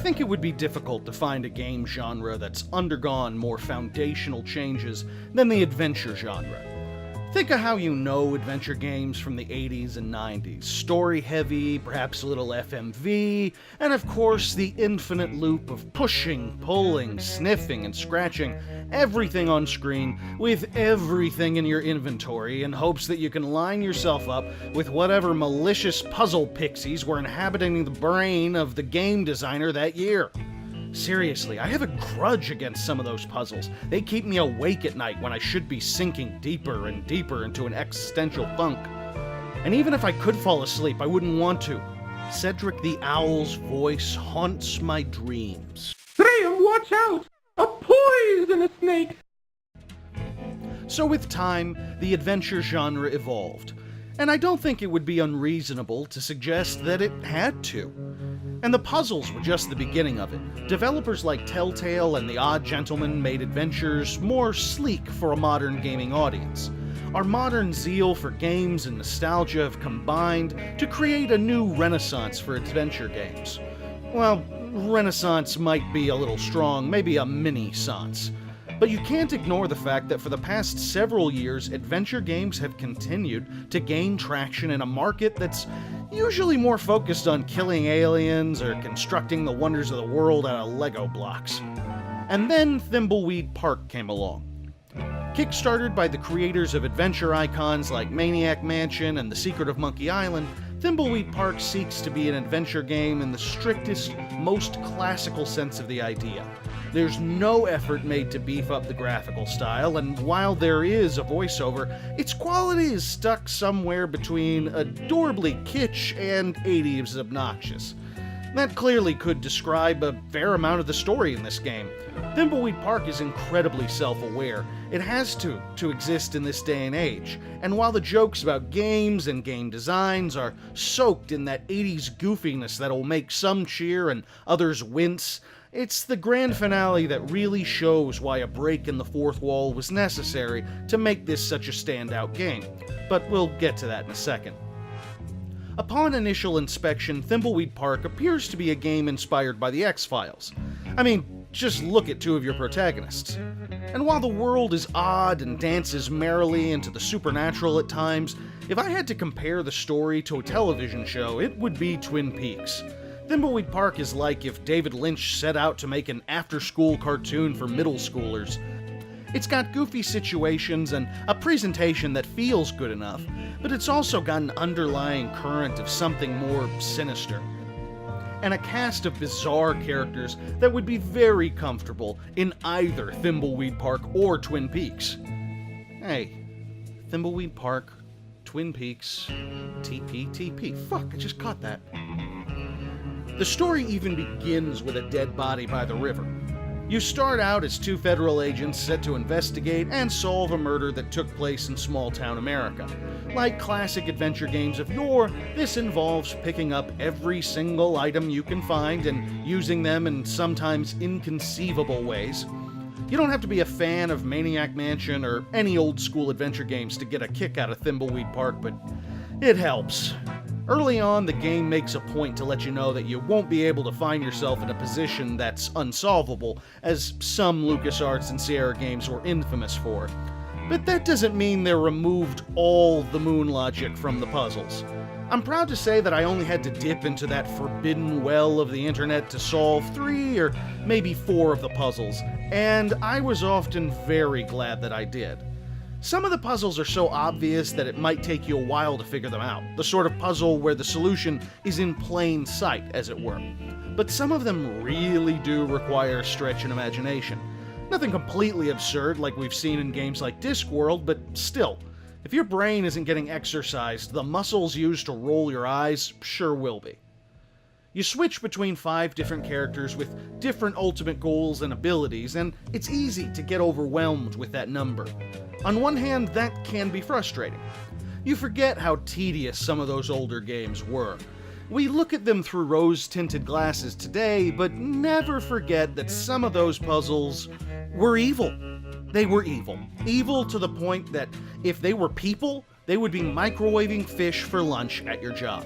think it would be difficult to find a game genre that's undergone more foundational changes than the adventure genre. Think of how you know adventure games from the 80s and 90s. Story-heavy, perhaps a little FMV, and of course the infinite loop of pushing, pulling, sniffing, and scratching everything on screen with everything in your inventory in hopes that you can line yourself up with whatever malicious puzzle pixies were inhabiting the brain of the game designer that year. Seriously, I have a grudge against some of those puzzles. They keep me awake at night when I should be sinking deeper and deeper into an existential funk. And even if I could fall asleep, I wouldn't want to. Cedric the Owl's voice haunts my dreams. Graham, watch out! A poisonous snake! So with time, the adventure genre evolved. And I don't think it would be unreasonable to suggest that it had to. And the puzzles were just the beginning of it. Developers like Telltale and The Odd Gentleman made adventures more sleek for a modern gaming audience. Our modern zeal for games and nostalgia have combined to create a new renaissance for adventure games. Well, renaissance might be a little strong, maybe a mini-sance. But you can't ignore the fact that for the past several years, adventure games have continued to gain traction in a market that's usually more focused on killing aliens or constructing the wonders of the world out of Lego blocks. And then Thimbleweed Park came along. Kickstarted by the creators of adventure icons like Maniac Mansion and The Secret of Monkey Island, Thimbleweed Park seeks to be an adventure game in the strictest, most classical sense of the idea. There's no effort made to beef up the graphical style, and while there is a voiceover, its quality is stuck somewhere between adorably kitsch and 80s obnoxious. That clearly could describe a fair amount of the story in this game. Thimbleweed Park is incredibly self-aware. It has to exist in this day and age. And while the jokes about games and game designs are soaked in that 80s goofiness that'll make some cheer and others wince, it's the grand finale that really shows why a break in the fourth wall was necessary to make this such a standout game. But we'll get to that in a second. Upon initial inspection, Thimbleweed Park appears to be a game inspired by the X-Files. I mean, just look at two of your protagonists. And while the world is odd and dances merrily into the supernatural at times, if I had to compare the story to a television show, it would be Twin Peaks. Thimbleweed Park is like if David Lynch set out to make an after-school cartoon for middle schoolers. It's got goofy situations and a presentation that feels good enough, but it's also got an underlying current of something more sinister. And a cast of bizarre characters that would be very comfortable in either Thimbleweed Park or Twin Peaks. Hey, Thimbleweed Park, Twin Peaks, TP. Fuck, I just caught that. The story even begins with a dead body by the river. You start out as two federal agents set to investigate and solve a murder that took place in small-town America. Like classic adventure games of yore, this involves picking up every single item you can find and using them in sometimes inconceivable ways. You don't have to be a fan of Maniac Mansion or any old-school adventure games to get a kick out of Thimbleweed Park, but it helps. Early on, the game makes a point to let you know that you won't be able to find yourself in a position that's unsolvable, as some LucasArts and Sierra games were infamous for. But that doesn't mean they removed all the moon logic from the puzzles. I'm proud to say that I only had to dip into that forbidden well of the internet to solve 3 or maybe 4 of the puzzles, and I was often very glad that I did. Some of the puzzles are so obvious that it might take you a while to figure them out, the sort of puzzle where the solution is in plain sight, as it were. But some of them really do require stretch and imagination. Nothing completely absurd like we've seen in games like Discworld, but still, if your brain isn't getting exercised, the muscles used to roll your eyes sure will be. You switch between 5 different characters with different ultimate goals and abilities, and it's easy to get overwhelmed with that number. On one hand, that can be frustrating. You forget how tedious some of those older games were. We look at them through rose-tinted glasses today, but never forget that some of those puzzles were evil. They were evil. Evil to the point that if they were people, they would be microwaving fish for lunch at your job.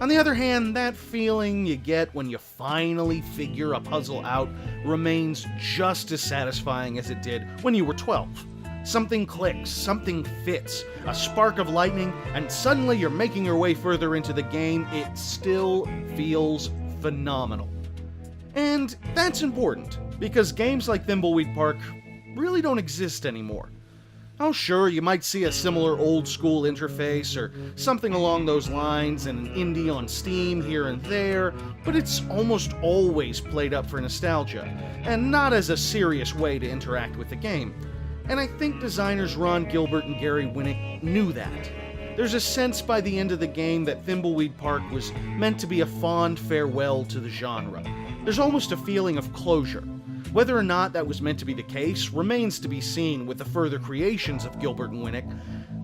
On the other hand, that feeling you get when you finally figure a puzzle out remains just as satisfying as it did when you were 12. Something clicks, something fits, a spark of lightning, and suddenly you're making your way further into the game. It still feels phenomenal. And that's important, because games like Thimbleweed Park really don't exist anymore. Oh sure, you might see a similar old-school interface or something along those lines in an indie on Steam here and there, but it's almost always played up for nostalgia, and not as a serious way to interact with the game. And I think designers Ron Gilbert and Gary Winnick knew that. There's a sense by the end of the game that Thimbleweed Park was meant to be a fond farewell to the genre. There's almost a feeling of closure. Whether or not that was meant to be the case remains to be seen with the further creations of Gilbert and Winnick,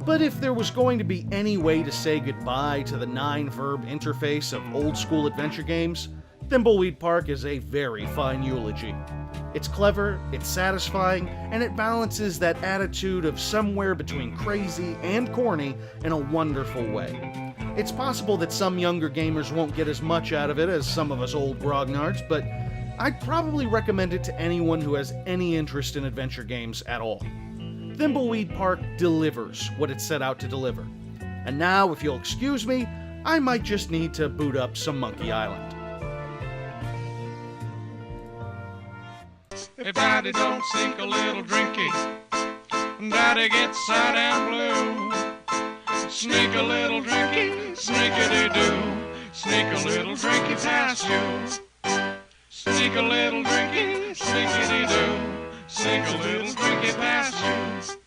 but if there was going to be any way to say goodbye to the 9-verb interface of old-school adventure games, Thimbleweed Park is a very fine eulogy. It's clever, it's satisfying, and it balances that attitude of somewhere between crazy and corny in a wonderful way. It's possible that some younger gamers won't get as much out of it as some of us old grognards, but I'd probably recommend it to anyone who has any interest in adventure games at all. Thimbleweed Park delivers what it set out to deliver. And now, if you'll excuse me, I might just need to boot up some Monkey Island. If Daddy don't sink a little drinky, Daddy gets sad and blue. Sneak a little drinky, sneakity-doo. Sneak a little drinky past you. Sneak a little drinky, sneakity-doo. Sneak a little drinky past you.